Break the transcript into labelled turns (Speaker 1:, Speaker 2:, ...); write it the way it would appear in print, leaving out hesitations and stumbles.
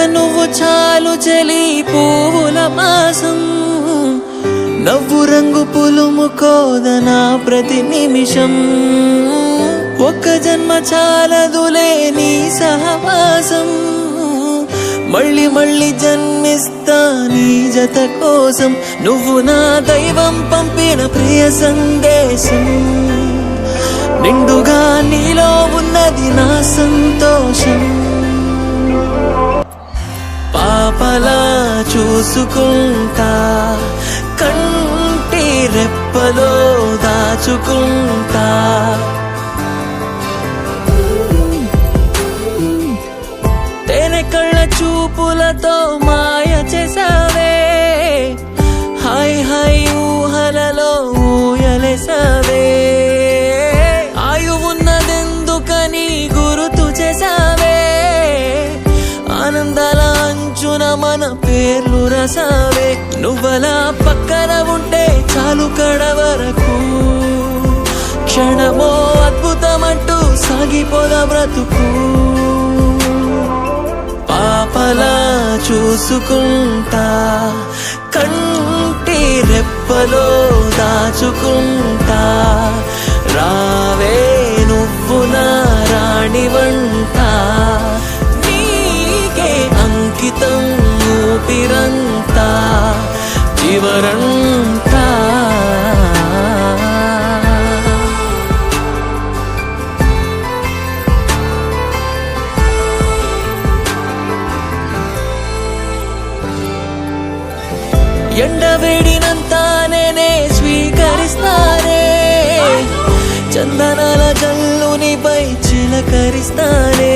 Speaker 1: నువ్వు చాలు చలి పువ్వుల మాసం నవ్వు రంగు పులుముకోదనా ప్రతి నిమిషం ఒక్క జన్మ చాలదులే నీ సహవాసం మళ్ళీ మళ్ళీ జన్మిస్తా నీ జత కోసం నువ్వు నా దైవం పంపిన ప్రియ సందేశం నిండుగా నీలో ఉన్నది నా సంతోషం పాపలా చూసుకుంటా కంటి రెప్పలో దాచుకుంటా తేనె కళ్ళ చూపులతో మాయ చేసావే హాయ్ హాయ్ ఊహలలో ఊయలేసావే ఆయువున్నదెందుకని గుర్తు చేసావే ఆనందాల అంచున మన పేర్లు రాసావే నువ్వలా పక్కన ఉంటే చాలు కడ వరకు క్షణమో అద్భుతమంటూ సాగిపోదా బ్రతుకు పాపలా చూసుకుంటా కంటి రెప్పలో దాచుకుంటా రావే నువ్వు నా రాణివంట నీకే అంకితం ఊపిరంతా చివరంతా ఎండవేడినంతా నేనే స్వీకరిస్తానే చందనాల జల్లునిపై చిలకరిస్తానే